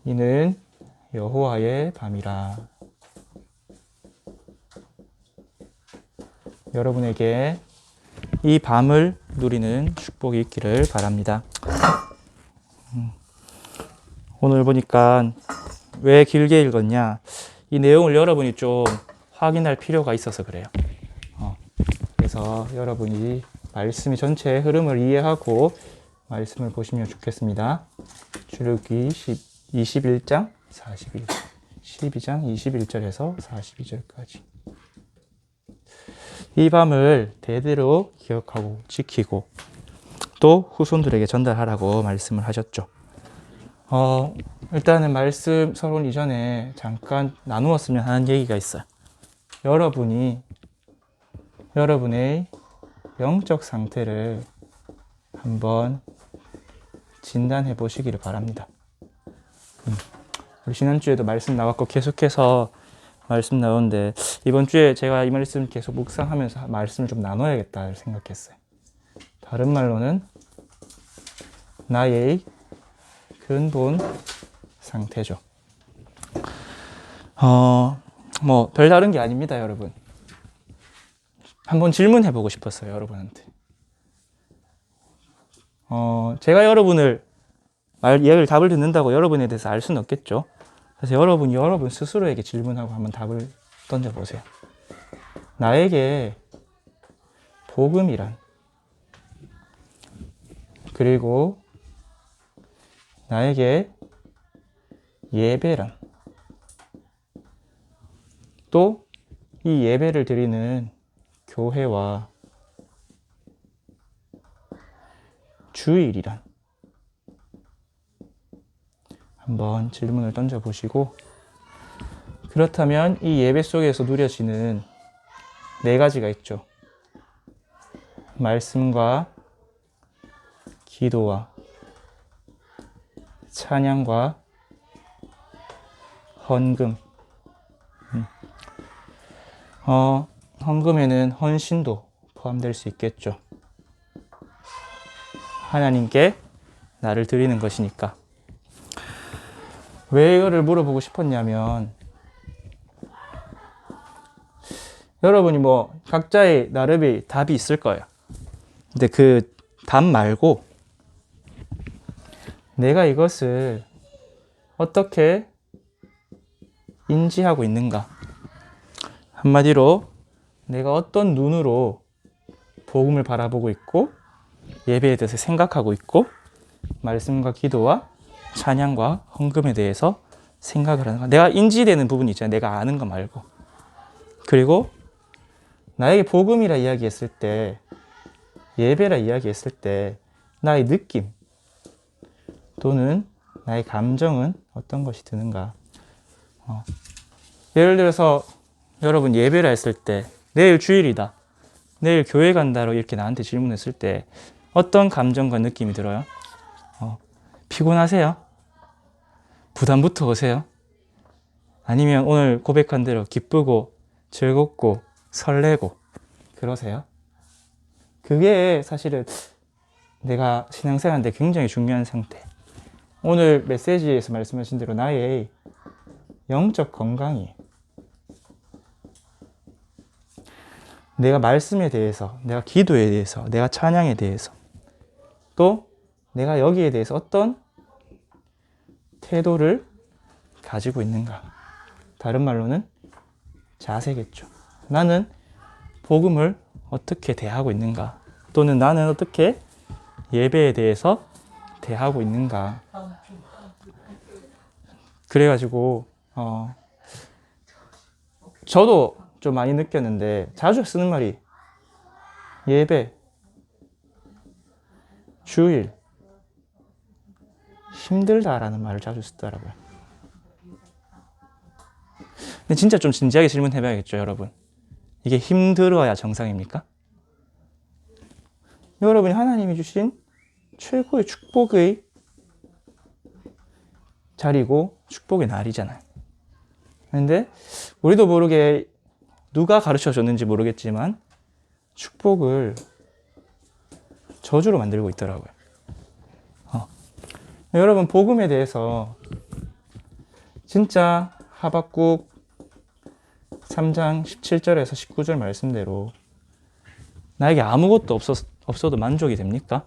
이는 여호와의 밤이라. 여러분에게 이 밤을 누리는 축복이 있기를 바랍니다. 오늘 보니까 왜 길게 읽었냐? 이 내용을 여러분이 좀 확인할 필요가 있어서 그래요. 그래서 여러분이 말씀의 전체의 흐름을 이해하고 말씀을 보시면 좋겠습니다. 출애굽기 21장 41, 12장 21절에서 42절까지. 이 밤을 대대로 기억하고 지키고 또 후손들에게 전달하라고 말씀을 하셨죠. 일단은 말씀 서론 이전에 잠깐 나누었으면 하는 얘기가 있어요. 여러분의 영적 상태를 한번 진단해 보시기를 바랍니다. 우리 지난주에도 말씀 나왔고 계속해서 말씀 나오는데 이번 주에 제가 이 말씀 계속 묵상하면서 말씀을 좀 나눠야겠다 생각했어요. 다른 말로는 나의 근본 상태죠. 별다른 게 아닙니다, 여러분. 한번 질문해 보고 싶었어요, 여러분한테. 제가 여러분을 이야기를 답을 듣는다고 여러분에 대해서 알 수는 없겠죠. 그래서 여러분 스스로에게 질문하고 한번 답을 던져보세요. 나에게 복음이란, 그리고 나에게 예배란, 또 이 예배를 드리는 교회와 주일이란, 한번 질문을 던져보시고, 그렇다면 이 예배 속에서 누려지는 네 가지가 있죠. 말씀과 기도와 찬양과 헌금. 헌금에는 헌신도 포함될 수 있겠죠. 하나님께 나를 드리는 것이니까. 왜 이거를 물어보고 싶었냐면, 여러분이 각자의 나름의 답이 있을 거예요. 근데 그 답 말고 내가 이것을 어떻게 인지하고 있는가? 한마디로 내가 어떤 눈으로 복음을 바라보고 있고 예배에 대해서 생각하고 있고 말씀과 기도와 찬양과 헌금에 대해서 생각을 하는 거. 내가 인지되는 부분이 있잖아요. 내가 아는 거 말고. 그리고 나에게 복음이라 이야기했을 때, 예배라 이야기했을 때 나의 느낌 또는 나의 감정은 어떤 것이 드는가. 예를 들어서 여러분 예배라 했을 때, 내일 주일이다, 내일 교회 간다로 이렇게 나한테 질문했을 때 어떤 감정과 느낌이 들어요? 피곤하세요? 부담부터 오세요? 아니면 오늘 고백한 대로 기쁘고 즐겁고 설레고 그러세요? 그게 사실은 내가 신앙생활인데 굉장히 중요한 상태. 오늘 메시지에서 말씀하신 대로 나의 영적 건강이, 내가 말씀에 대해서, 내가 기도에 대해서, 내가 찬양에 대해서, 또 내가 여기에 대해서 어떤 태도를 가지고 있는가. 다른 말로는 자세겠죠. 나는 복음을 어떻게 대하고 있는가, 또는 나는 어떻게 예배에 대해서 대하고 있는가. 그래가지고 저도 좀 많이 느꼈는데 자주 쓰는 말이 예배, 주일, 힘들다라는 말을 자주 쓰더라고요. 근데 진짜 좀 진지하게 질문해봐야겠죠, 여러분. 이게 힘들어야 정상입니까? 여러분이 하나님이 주신 최고의 축복의 자리고 축복의 날이잖아요. 근데 우리도 모르게 누가 가르쳐 줬는지 모르겠지만 축복을 저주로 만들고 있더라고요. 여러분 복음에 대해서 진짜 하박국 3장 17절에서 19절 말씀대로 나에게 아무것도 없어도 만족이 됩니까?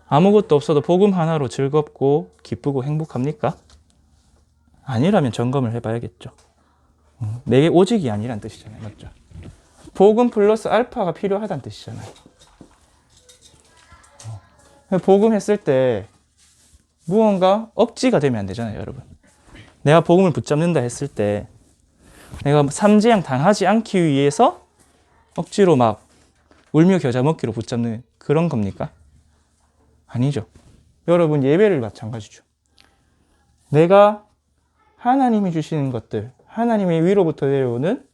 아무것도 없어도 복음 하나로 즐겁고 기쁘고 행복합니까? 아니라면 점검을 해봐야겠죠. 내게 오직이 아니란 뜻이잖아요. 맞죠? 복음 플러스 알파가 필요하다는 뜻이잖아요. 복음 했을 때 무언가 억지가 되면 안 되잖아요, 여러분. 내가 복음을 붙잡는다 했을 때 내가 삼재양 당하지 않기 위해서 억지로 막 울며 겨자 먹기로 붙잡는 그런 겁니까? 아니죠. 여러분, 예배를 마찬가지죠. 내가 하나님이 주시는 것들, 하나님의 위로부터 내려오는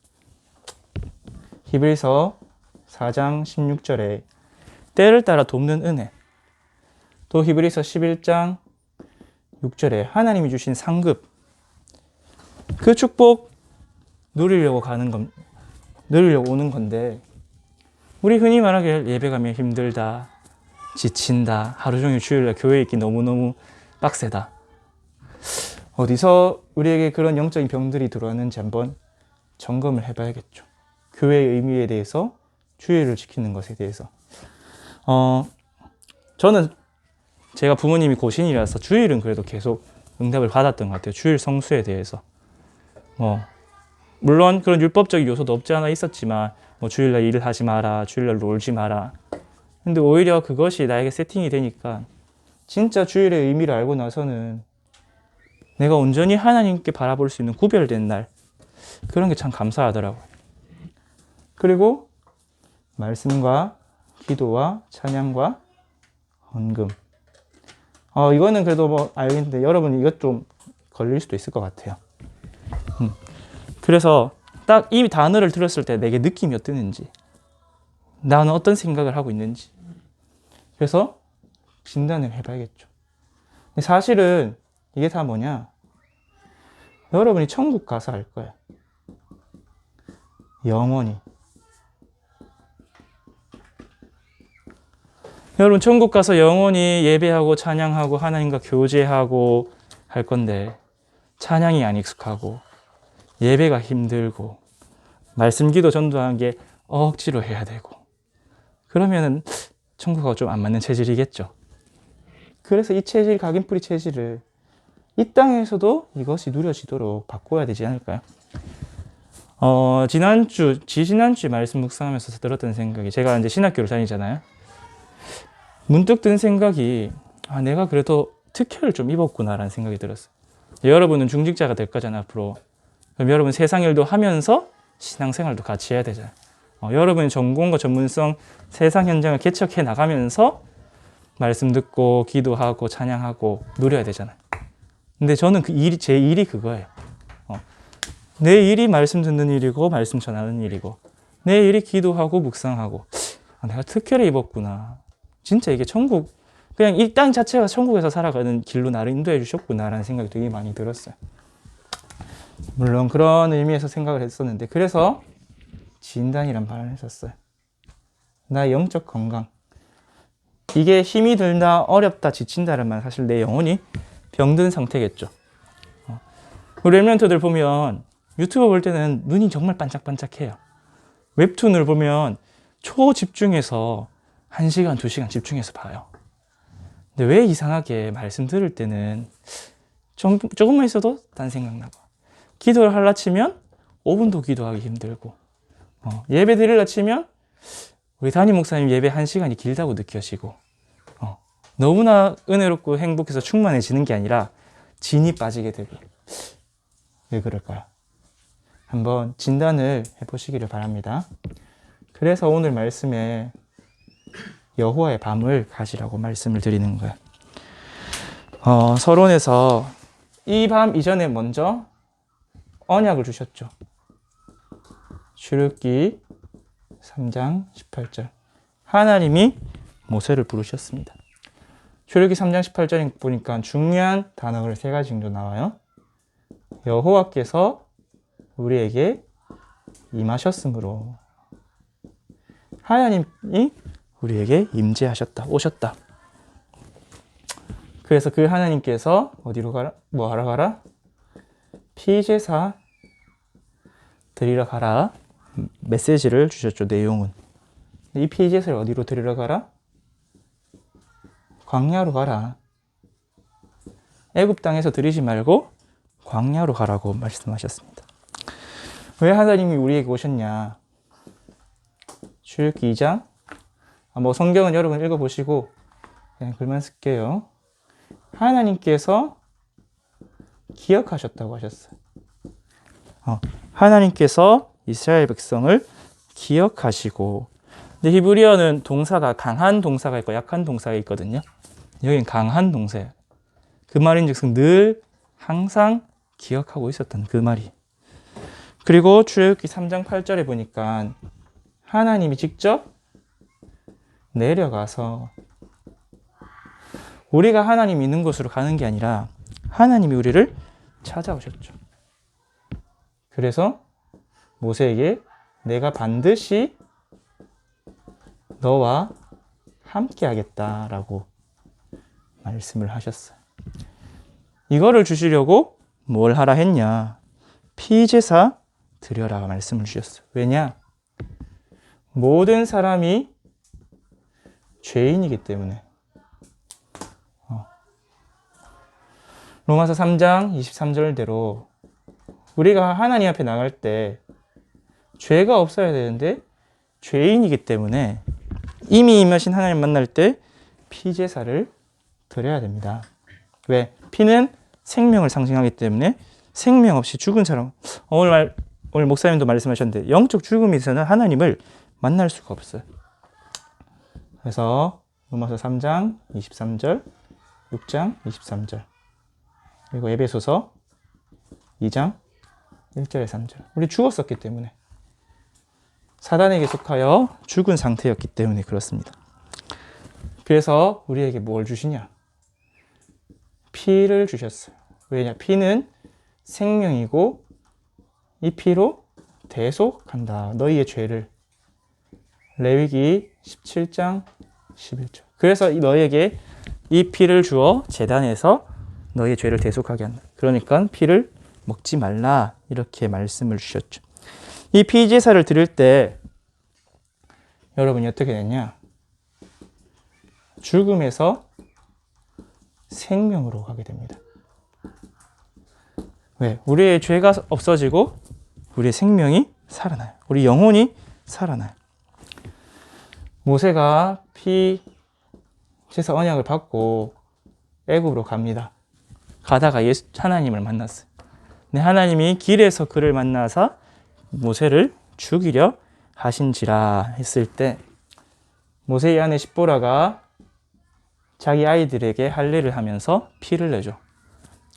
히브리서 4장 16절에 때를 따라 돕는 은혜, 또 히브리서 11장 6절에 하나님이 주신 상급, 그 축복 누리려고 오는 건데, 우리 흔히 말하길 예배 가면 힘들다, 지친다, 하루 종일 주일날 교회에 있기 너무너무 빡세다. 어디서 우리에게 그런 영적인 병들이 들어왔는지 한번 점검을 해봐야겠죠. 교회의 의미에 대해서, 주일을 지키는 것에 대해서. 저는 제가 부모님이 고신이라서 주일은 그래도 계속 응답을 받았던 것 같아요. 주일 성수에 대해서. 물론 그런 율법적인 요소도 없지 않아 있었지만, 주일날 일을 하지 마라, 주일날 놀지 마라. 근데 오히려 그것이 나에게 세팅이 되니까 진짜 주일의 의미를 알고 나서는 내가 온전히 하나님께 바라볼 수 있는 구별된 날, 그런 게 참 감사하더라고요. 그리고 말씀과 기도와 찬양과 헌금. 이거는 그래도 알겠는데 여러분 이것 좀 걸릴 수도 있을 것 같아요. 그래서 딱 이 단어를 들었을 때 내게 느낌이 어땠는지, 나는 어떤 생각을 하고 있는지, 그래서 진단을 해봐야겠죠. 근데 사실은 이게 다 뭐냐? 여러분이 천국 가서 알 거예요. 영원히. 여러분 천국 가서 영원히 예배하고 찬양하고 하나님과 교제하고 할 건데, 찬양이 안 익숙하고 예배가 힘들고 말씀 기도 전도하는 게 억지로 해야 되고, 그러면은 천국하고 좀 안 맞는 체질이겠죠. 그래서 이 체질, 각인뿌리 체질을 이 땅에서도 이것이 누려지도록 바꿔야 되지 않을까요? 지난주 말씀 묵상하면서 들었던 생각이, 제가 이제 신학교를 다니잖아요. 문득 든 생각이, 내가 그래도 특혜를 좀 입었구나라는 생각이 들었어요. 여러분은 중직자가 될 거잖아요, 앞으로. 그럼 여러분 세상 일도 하면서 신앙생활도 같이 해야 되잖아요. 여러분의 전공과 전문성, 세상 현장을 개척해 나가면서 말씀 듣고 기도하고 찬양하고 누려야 되잖아요. 근데 저는 제 일이 그거예요. 내 일이 말씀 듣는 일이고 말씀 전하는 일이고, 내 일이 기도하고 묵상하고, 내가 특혜를 입었구나. 진짜 이게 천국, 그냥 이 땅 자체가 천국에서 살아가는 길로 나를 인도해 주셨구나라는 생각이 되게 많이 들었어요. 물론 그런 의미에서 생각을 했었는데, 그래서 진단이란 말을 했었어요. 나의 영적 건강. 이게 힘이 들다, 어렵다, 지친다는 말, 사실 내 영혼이 병든 상태겠죠. 우리 랩런트들 보면 유튜브 볼 때는 눈이 정말 반짝반짝해요. 웹툰을 보면 초집중해서 1시간, 2시간 집중해서 봐요. 근데 왜 이상하게 말씀 들을 때는 조금만 있어도 딴 생각나고, 기도를 하려 치면 5분도 기도하기 힘들고, 예배 드리려 치면 우리 담임 목사님 예배 1시간이 길다고 느껴지고, 너무나 은혜롭고 행복해서 충만해지는 게 아니라 진이 빠지게 되고. 왜 그럴까요? 한번 진단을 해보시기를 바랍니다. 그래서 오늘 말씀에 여호와의 밤을 가지라고 말씀을 드리는 거예요. 서론에서 이 밤 이전에 먼저 언약을 주셨죠. 출애굽기 3장 18절. 하나님이 모세를 부르셨습니다. 출애굽기 3장 18절에 보니까 중요한 단어를 3가지 정도 나와요. 여호와께서 우리에게 임하셨으므로, 하나님이 우리에게 임재하셨다, 오셨다. 그래서 그 하나님께서 어디로 가라? 뭐 하러 가라? 피제사 드리러 가라 메시지를 주셨죠. 내용은 이 피제사를 어디로 드리러 가라? 광야로 가라. 애굽 땅에서 드리지 말고 광야로 가라고 말씀하셨습니다. 왜 하나님이 우리에게 오셨냐? 출애굽기 2장. 뭐 성경은 여러분 읽어보시고 그냥 글만 쓸게요. 하나님께서 기억하셨다고 하셨어요. 하나님께서 이스라엘 백성을 기억하시고. 근데 히브리어는 동사가 강한 동사가 있고 약한 동사가 있거든요. 여긴 강한 동사예요. 그 말인즉슨 늘 항상 기억하고 있었던 그 말이. 그리고 출애굽기 3장 8절에 보니까 하나님이 직접 내려가서 우리가 하나님 있는 곳으로 가는 게 아니라 하나님이 우리를 찾아오셨죠. 그래서 모세에게 내가 반드시 너와 함께 하겠다라고 말씀을 하셨어요. 이거를 주시려고 뭘 하라 했냐? 피제사 드려라 말씀을 주셨어요. 왜냐? 모든 사람이 죄인이기 때문에. 로마서 3장 23절대로 우리가 하나님 앞에 나갈 때 죄가 없어야 되는데 죄인이기 때문에 이미 임하신 하나님 만날 때 피제사를 드려야 됩니다. 왜? 피는 생명을 상징하기 때문에 생명 없이 죽은 사람, 오늘 목사님도 말씀하셨는데 영적 죽음이 있어서는 하나님을 만날 수가 없어요. 그래서 로마서 3장 23절, 6장 23절, 그리고 에베소서 2장 1절에 3절. 우리 죽었었기 때문에, 사단에게 속하여 죽은 상태였기 때문에 그렇습니다. 그래서 우리에게 뭘 주시냐? 피를 주셨어요. 왜냐? 피는 생명이고 이 피로 대속한다. 너희의 죄를. 레위기 17장 11절. 그래서 너희에게 이 피를 주어 제단에서 너희의 죄를 대속하게 한다. 그러니까 피를 먹지 말라 이렇게 말씀을 주셨죠. 이 피제사를 드릴 때 여러분이 어떻게 됐냐? 죽음에서 생명으로 가게 됩니다. 왜? 우리의 죄가 없어지고 우리의 생명이 살아나요. 우리 영혼이 살아나요. 모세가 피제사 언약을 받고 애굽으로 갑니다. 가다가 하나님을 만났어요. 근데 하나님이 길에서 그를 만나서 모세를 죽이려 하신지라 했을 때 모세의 아내 십보라가 자기 아이들에게 할례를 하면서 피를 내죠.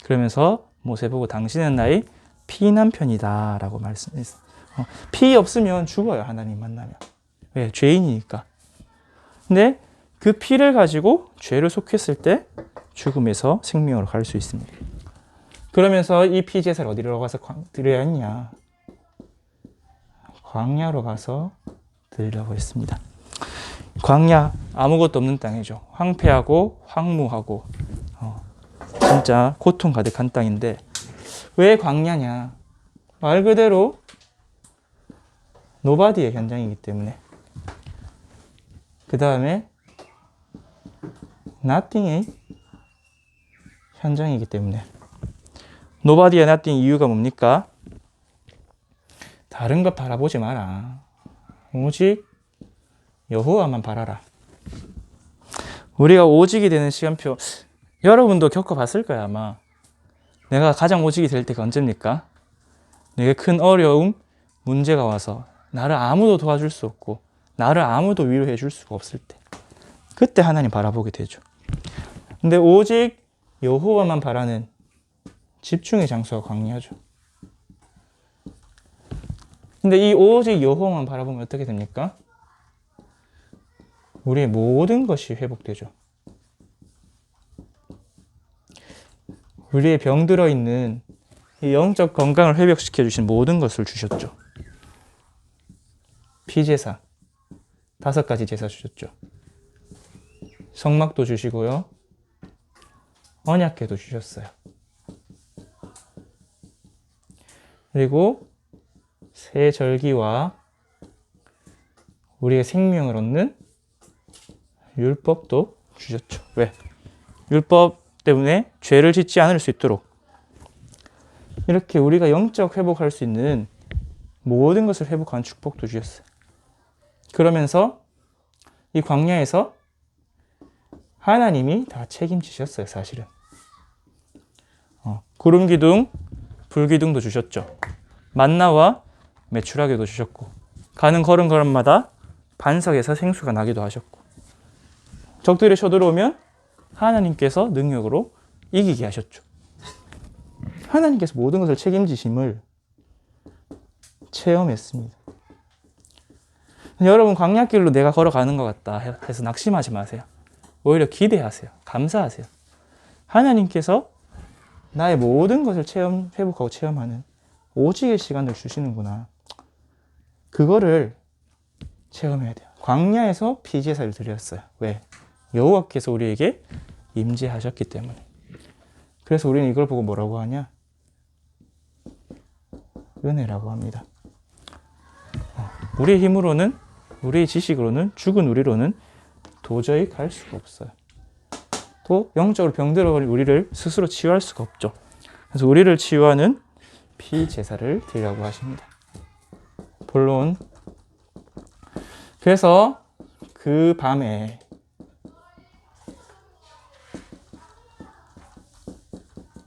그러면서 모세 보고 당신은 나의 피남편이다 라고 말씀했어요. 피 없으면 죽어요. 하나님 만나면. 왜? 죄인이니까. 근데 그 피를 가지고 죄를 속했을 때 죽음에서 생명으로 갈 수 있습니다. 그러면서 이 피제사를 어디로 가서 드려야 했냐? 광야로 가서 드리려고 했습니다. 광야, 아무것도 없는 땅이죠. 황폐하고 황무하고 진짜 고통 가득한 땅인데 왜 광야냐? 말 그대로 노바디의 현장이기 때문에. 그 다음에 nothing의 현장이기 때문에. 노바디의 nothing 이유가 뭡니까? 다른 것 바라보지 마라. 오직 여호와만 바라라. 우리가 오직이 되는 시간표, 여러분도 겪어봤을 거야 아마. 내가 가장 오직이 될 때가 언제입니까? 내게 큰 어려움, 문제가 와서 나를 아무도 도와줄 수 없고 나를 아무도 위로해 줄 수가 없을 때, 그때 하나님 바라보게 되죠. 근데 오직 여호와만 바라는 집중의 장소가 광야죠. 근데 이 오직 여호와만 바라보면 어떻게 됩니까? 우리의 모든 것이 회복되죠. 우리의 병들어 있는 이 영적 건강을 회복시켜 주신 모든 것을 주셨죠. 피제사 5가지 제사 주셨죠. 성막도 주시고요. 언약궤도 주셨어요. 그리고 새 절기와 우리의 생명을 얻는 율법도 주셨죠. 왜? 율법 때문에 죄를 짓지 않을 수 있도록 이렇게 우리가 영적 회복할 수 있는 모든 것을 회복하는 축복도 주셨어요. 그러면서 이 광야에서 하나님이 다 책임지셨어요, 사실은. 구름 기둥, 불 기둥도 주셨죠. 만나와 메추라기도 주셨고, 가는 걸음걸음마다 반석에서 생수가 나기도 하셨고, 적들이 쳐들어오면 하나님께서 능력으로 이기게 하셨죠. 하나님께서 모든 것을 책임지심을 체험했습니다. 여러분, 광야길로 내가 걸어가는 것 같다 해서 낙심하지 마세요. 오히려 기대하세요. 감사하세요. 하나님께서 나의 모든 것을 회복하고 체험하는 오직의 시간을 주시는구나. 그거를 체험해야 돼요. 광야에서 피제사를 드렸어요. 왜? 여호와께서 우리에게 임재하셨기 때문에. 그래서 우리는 이걸 보고 뭐라고 하냐? 은혜라고 합니다. 우리의 힘으로는, 우리의 지식으로는, 죽은 우리로는 도저히 갈 수가 없어요. 또 영적으로 병들어버린 우리를 스스로 치유할 수가 없죠. 그래서 우리를 치유하는 피제사를 드리라고 하십니다. 본론. 그래서 그 밤에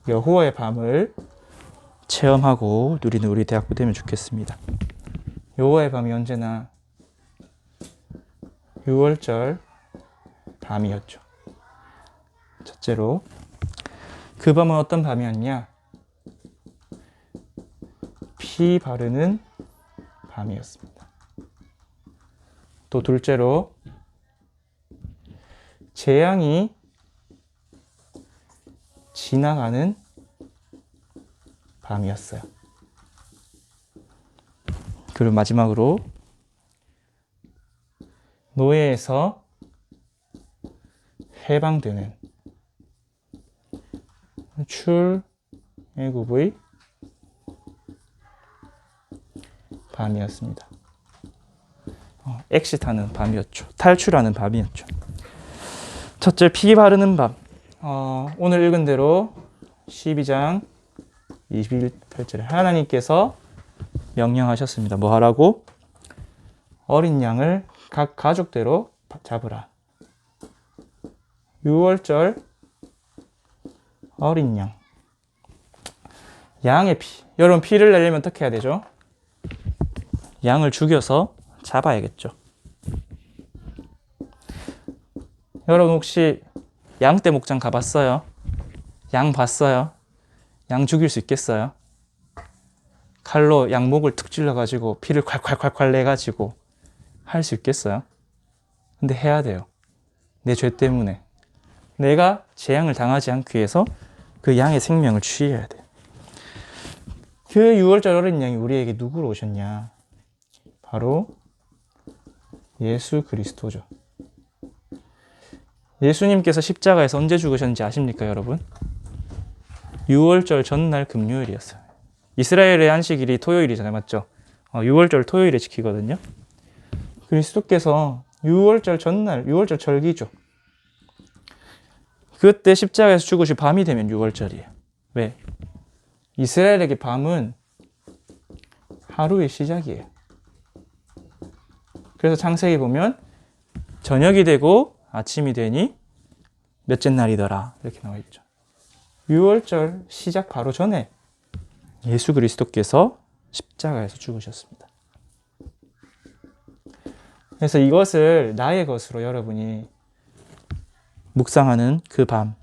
여호와의 밤을 체험하고 누리는 우리 대학부 되면 좋겠습니다. 여호와의 밤이 언제나 6월절 밤이었죠. 첫째로 그 밤은 어떤 밤이었냐? 피 바르는 밤이었습니다. 또 둘째로 재앙이 지나가는 밤이었어요. 그리고 마지막으로 노예에서 해방되는 출애굽의 밤이었습니다. 엑시트하는 밤이었죠. 탈출하는 밤이었죠. 첫째, 피 바르는 밤. 오늘 읽은 대로 12장 21절에 하나님께서 명령하셨습니다. 뭐 하라고? 어린 양을 각 가족대로 잡으라. 6월절 어린 양. 양의 피. 여러분, 피를 내려면 어떻게 해야 되죠? 양을 죽여서 잡아야겠죠. 여러분, 혹시 양떼 목장 가봤어요? 양 봤어요? 양 죽일 수 있겠어요? 칼로 양목을 툭 찔러가지고 피를 콸콸콸콸 내가지고 할 수 있겠어요? 근데 해야 돼요. 내 죄 때문에. 내가 재앙을 당하지 않기 위해서 그 양의 생명을 취해야 돼요. 그 6월절 어린 양이 우리에게 누구로 오셨냐? 바로 예수 그리스도죠. 예수님께서 십자가에서 언제 죽으셨는지 아십니까, 여러분? 6월절 전날 금요일이었어요. 이스라엘의 안식일이 토요일이잖아요, 맞죠? 6월절 토요일에 지키거든요. 그리스도께서 6월절 전날, 6월절 절기죠. 그때 십자가에서 죽으시 밤이 되면 6월절이에요. 왜? 이스라엘에게 밤은 하루의 시작이에요. 그래서 창세기 보면 저녁이 되고 아침이 되니 몇째 날이더라 이렇게 나와 있죠. 6월절 시작 바로 전에 예수 그리스도께서 십자가에서 죽으셨습니다. 그래서 이것을 나의 것으로 여러분이 묵상하는 그 밤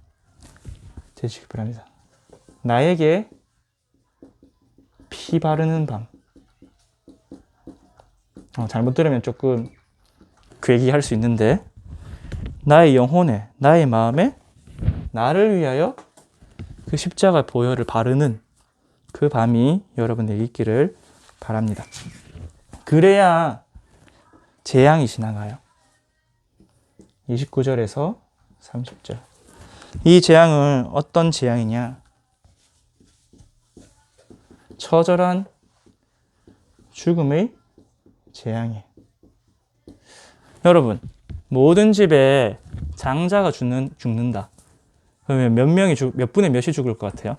되시기 바랍니다. 나에게 피 바르는 밤. 잘못 들으면 조금 괴기할 수 있는데 나의 영혼에, 나의 마음에 나를 위하여 그 십자가 보혈을 바르는 그 밤이 여러분에게 있기를 바랍니다. 그래야 재앙이 지나가요. 29절에서 30절. 이 재앙은 어떤 재앙이냐? 처절한 죽음의 재앙이에요. 여러분, 모든 집에 장자가 죽는다. 그러면 몇 분의 몇이 죽을 것 같아요?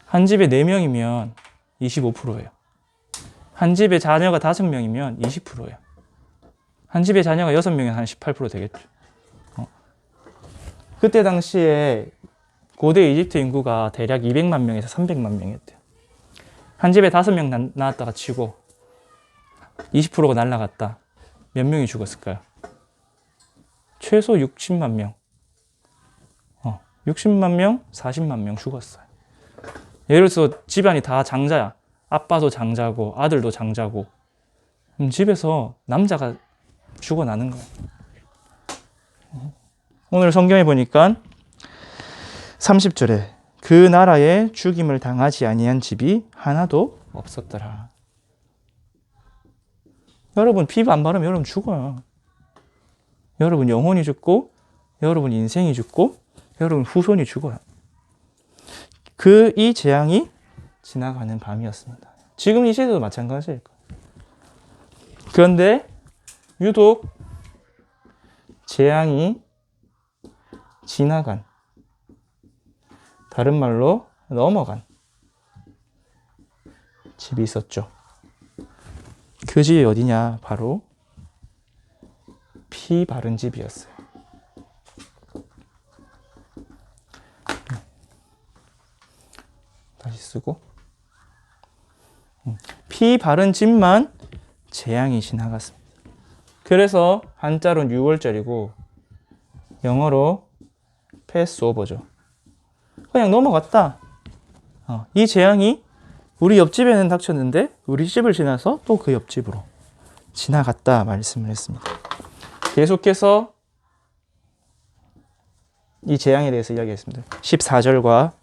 한 집에 4명이면 25%예요. 한 집에 자녀가 5명이면 20%예요. 한 집에 자녀가 6명이면 한 18% 되겠죠. 그때 당시에 고대 이집트 인구가 대략 200만 명에서 300만 명이었대요. 한 집에 5명 낳았다가 치고 20%가 날아갔다. 몇 명이 죽었을까요? 최소 60만 명. 60만 명, 40만 명 죽었어요. 예를 들어서 집안이 다 장자야. 아빠도 장자고 아들도 장자고. 그럼 집에서 남자가 죽어나는 거예요. 오늘 성경에 보니까 30절에 그 나라에 죽임을 당하지 아니한 집이 하나도 없었더라. 여러분 피 안 바르면 여러분 죽어요. 여러분 영혼이 죽고 여러분 인생이 죽고 여러분 후손이 죽어요. 이 재앙이 지나가는 밤이었습니다. 지금 이 시대도 마찬가지일 거예요. 그런데 유독 재앙이 지나간, 다른 말로 넘어간 집이 있었죠. 그 집이 어디냐? 바로 피 바른 집이었어요. 다시 쓰고 피 바른 집만 재앙이 지나갔습니다. 그래서 한자로는 6월절이고 영어로 패스오버죠. 그냥 넘어갔다. 이 재앙이 우리 옆집에는 닥쳤는데 우리 집을 지나서 또 그 옆집으로 지나갔다 말씀을 했습니다. 계속해서 이 재앙에 대해서 이야기했습니다. 14절과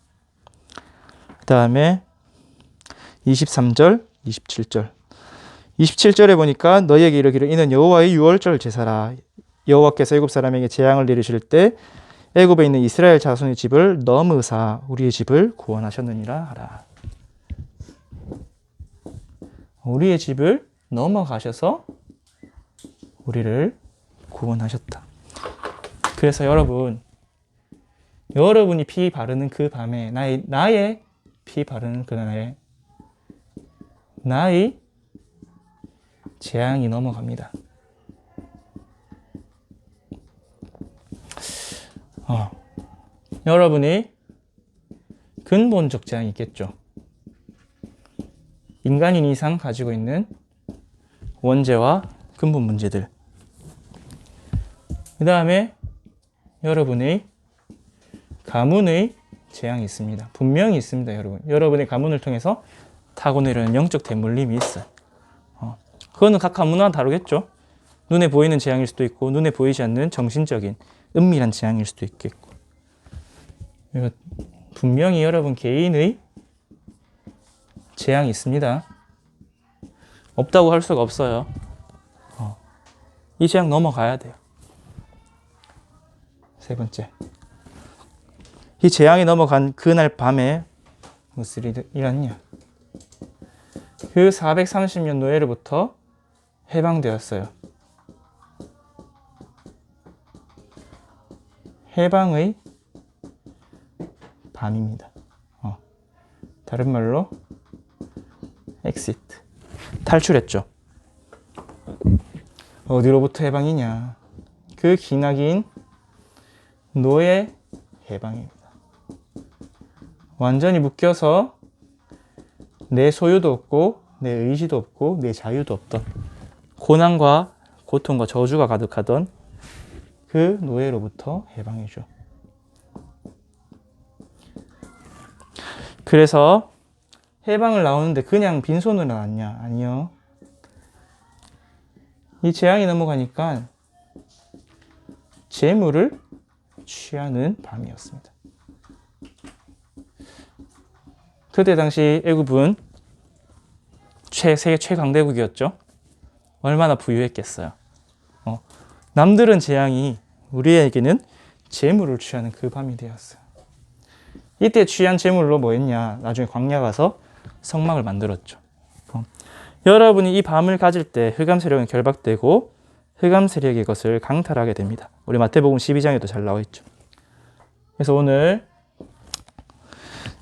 그 다음에 23절, 27절. 27절에 보니까 너희에게 이르기를 이는 여호와의 유월절 제사라. 여호와께서 애굽 사람에게 재앙을 내리실 때 애굽에 있는 이스라엘 자손의 집을 넘으사 우리의 집을 구원하셨느니라 하라. 우리의 집을 넘어가셔서 우리를 구원하셨다. 그래서 여러분이 피 바르는 그 밤에 나의 피 바르는 그날에 나의 재앙이 넘어갑니다. 여러분이 근본적 재앙이 있겠죠. 인간인 이상 가지고 있는 원죄와 근본 문제들. 그 다음에 여러분의 가문의 재앙이 있습니다. 분명히 있습니다, 여러분. 여러분의 가문을 통해서 타고내려는 영적 대물림이 있어요. 그거는 각 가문마다 다르겠죠. 눈에 보이는 재앙일 수도 있고 눈에 보이지 않는 정신적인 은밀한 재앙일 수도 있겠고. 분명히 여러분 개인의 재앙이 있습니다. 없다고 할 수가 없어요. 이 재앙 넘어가야 돼요. 세 번째. 이 재앙이 넘어간 그날 밤에 무슨 일이 일어났냐? 그 430년 노예로부터 해방되었어요. 해방의 밤입니다. 다른 말로 엑시트. 탈출했죠. 어디로부터 해방이냐? 그 기나긴 노예 해방입니다. 완전히 묶여서 내 소유도 없고 내 의지도 없고 내 자유도 없던 고난과 고통과 저주가 가득하던 그 노예로부터 해방이죠. 그래서 해방을 나오는데 그냥 빈손으로 나왔냐? 아니요. 이 재앙이 넘어가니까 재물을 취하는 밤이었습니다. 그때 당시 애굽은 세계 최강대국이었죠. 얼마나 부유했겠어요. 남들은 재앙이 우리에게는 재물을 취하는 그 밤이 되었어요. 이때 취한 재물로 뭐 했냐? 나중에 광야 가서 성막을 만들었죠. 여러분이 이 밤을 가질 때 흑암 세력은 결박되고 흑암 세력의 것을 강탈하게 됩니다. 우리 마태복음 12장에도 잘 나와 있죠. 그래서 오늘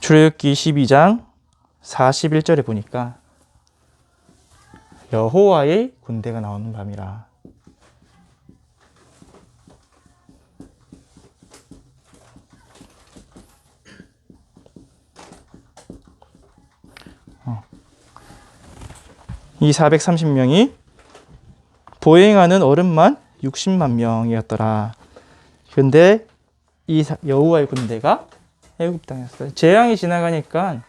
출애굽기 12장 41절에 보니까 여호와의 군대가 나오는 밤이라. 이 430명이 보행하는 어른만 60만 명이었더라. 근데 이 여호와의 군대가 애굽 땅이었어요. 재앙이 지나가니까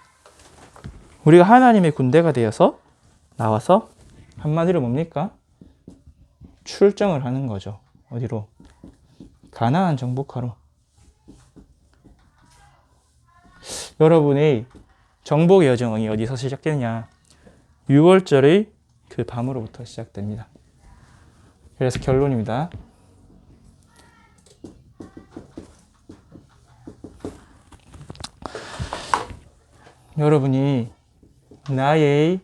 우리가 하나님의 군대가 되어서 나와서 한마디로 뭡니까? 출정을 하는 거죠. 어디로? 가나안 정복하러. 여러분의 정복의 여정이 어디서 시작되느냐? 6월절의 그 밤으로부터 시작됩니다. 그래서 결론입니다. 여러분이 나의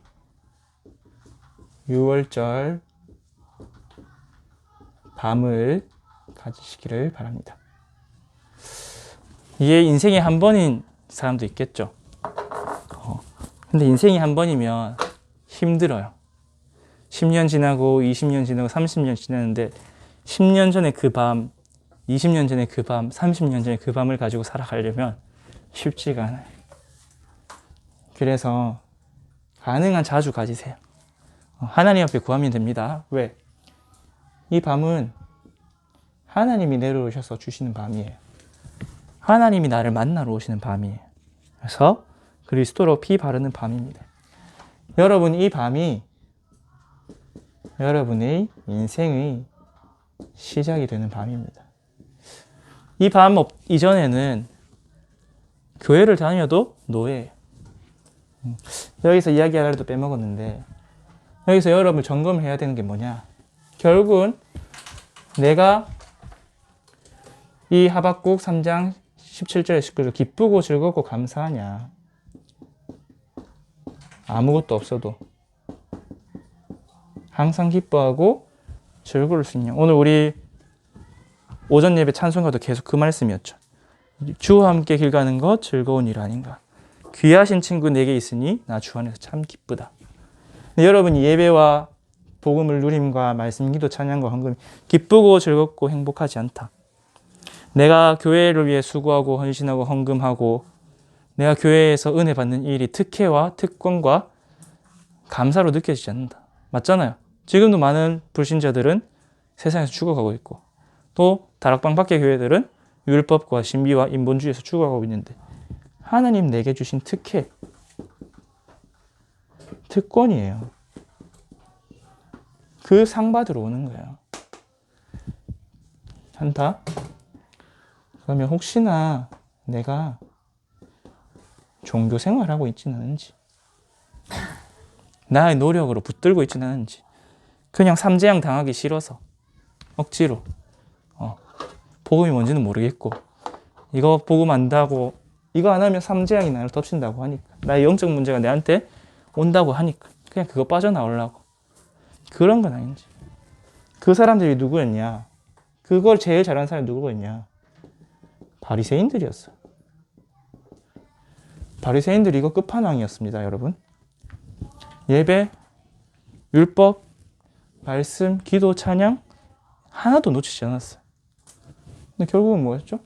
6월절 밤을 가지시기를 바랍니다. 이게 인생에 한 번인 사람도 있겠죠. 근데 인생이 한 번이면 힘들어요. 10년 지나고 20년 지나고 30년 지났는데 10년 전에 그 밤, 20년 전에 그 밤, 30년 전에 그 밤을 가지고 살아가려면 쉽지가 않아요. 그래서 가능한 자주 가지세요. 하나님 앞에 구하면 됩니다. 왜? 이 밤은 하나님이 내려오셔서 주시는 밤이에요. 하나님이 나를 만나러 오시는 밤이에요. 그래서 그리스도로 피 바르는 밤입니다. 여러분, 이 밤이 여러분의 인생의 시작이 되는 밤입니다. 이 밤 이전에는 교회를 다녀도 노예예요. 여기서 이야기 하나도 빼먹었는데, 여기서 여러분 점검해야 되는 게 뭐냐? 결국은 내가 이 하박국 3장 17절에 19절 기쁘고 즐겁고 감사하냐? 아무것도 없어도 항상 기뻐하고 즐거울 수 있냐? 오늘 우리 오전 예배 찬송가도 계속 그 말씀이었죠. 주와 함께 길 가는 것 즐거운 일 아닌가? 귀하신 친구 내게 있으니 나 주 안에서 참 기쁘다. 여러분이 예배와 복음을 누림과 말씀, 기도, 찬양과 헌금이 기쁘고 즐겁고 행복하지 않다. 내가 교회를 위해 수고하고 헌신하고 헌금하고 내가 교회에서 은혜 받는 일이 특혜와 특권과 감사로 느껴지지 않는다. 맞잖아요. 지금도 많은 불신자들은 세상에서 죽어가고 있고 또 다락방 밖의 교회들은 율법과 신비와 인본주의에서 죽어가고 있는데 하나님 내게 주신 특혜, 특권이에요. 그 상 받으러 오는 거예요. 한다? 그러면 혹시나 내가 종교 생활하고 있지는 않은지, 나의 노력으로 붙들고 있지는 않은지, 그냥 삼재양 당하기 싫어서 억지로 복음이 뭔지는 모르겠고 이거 복음 안다고 이거 안 하면 삼재양이 나를 덮친다고 하니까 나의 영적 문제가 내한테 온다고 하니까 그냥 그거 빠져나오려고 그런 건 아닌지. 그 사람들이 누구였냐? 그걸 제일 잘하는 사람이 누구였냐? 바리새인들이었어요. 바리새인들이 이거 끝판왕이었습니다, 여러분. 예배, 율법, 말씀, 기도, 찬양 하나도 놓치지 않았어요. 근데 결국은 뭐였죠?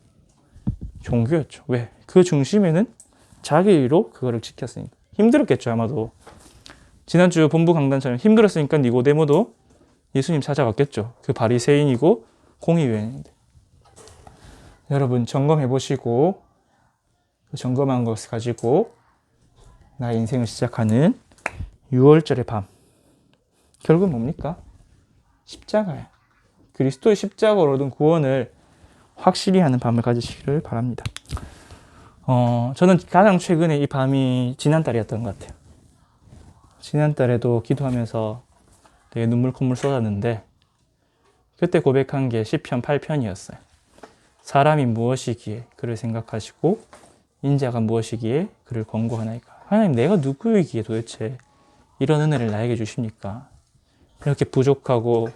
종교였죠. 왜? 그 중심에는 자기로 그거를 지켰으니까. 힘들었겠죠, 아마도. 지난주 본부 강단처럼 힘들었으니까 니고데모도 예수님 찾아갔겠죠. 그 바리새인이고 공의요인인데. 여러분 점검해 보시고 그 점검한 것을 가지고 나의 인생을 시작하는 6월절의 밤. 결국은 뭡니까? 십자가예요. 그리스도의 십자가로 얻은 구원을 확실히 하는 밤을 가지시기를 바랍니다. 저는 가장 최근에 이 밤이 지난달이었던 것 같아요. 지난달에도 기도하면서 되게 눈물 콧물 쏟았는데 그때 고백한 게 시편 8편이었어요. 사람이 무엇이기에 그를 생각하시고 인자가 무엇이기에 그를 권고하나이까. 하나님 내가 누구이기에 도대체 이런 은혜를 나에게 주십니까? 이렇게 부족하고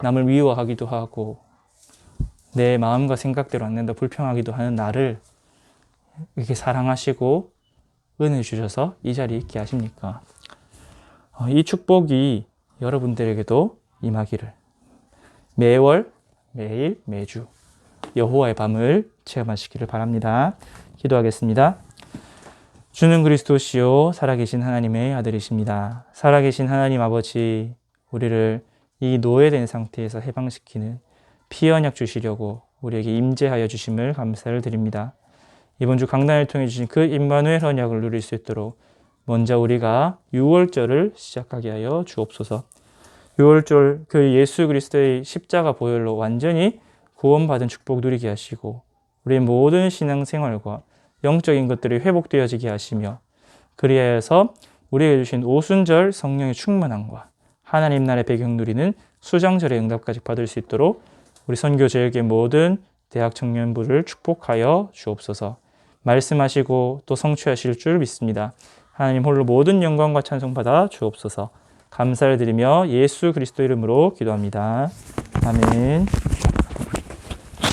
남을 미워하기도 하고 내 마음과 생각대로 안 된다 불평하기도 하는 나를 이렇게 사랑하시고 은혜 주셔서 이 자리에 있게 하십니까? 이 축복이 여러분들에게도 임하기를 매월, 매일, 매주 여호와의 밤을 체험하시기를 바랍니다. 기도하겠습니다. 주는 그리스도시요 살아계신 하나님의 아들이십니다. 살아계신 하나님 아버지, 우리를 이 노예된 상태에서 해방시키는 피언약 주시려고 우리에게 임재하여 주심을 감사를 드립니다. 이번 주 강단을 통해 주신 그 임마누엘 언약을 누릴 수 있도록 먼저 우리가 6월절을 시작하게 하여 주옵소서. 6월절 그 예수 그리스도의 십자가 보혈로 완전히 구원받은 축복 누리게 하시고 우리의 모든 신앙생활과 영적인 것들이 회복되어지게 하시며 그리하여서 우리에게 주신 오순절 성령의 충만함과 하나님 나라의 배경 누리는 수장절의 응답까지 받을 수 있도록 우리 선교제역의 모든 대학 청년부를 축복하여 주옵소서. 말씀하시고 또 성취하실 줄 믿습니다. 하나님 홀로 모든 영광과 찬송 받아 주옵소서. 감사를 드리며 예수 그리스도 이름으로 기도합니다. 아멘.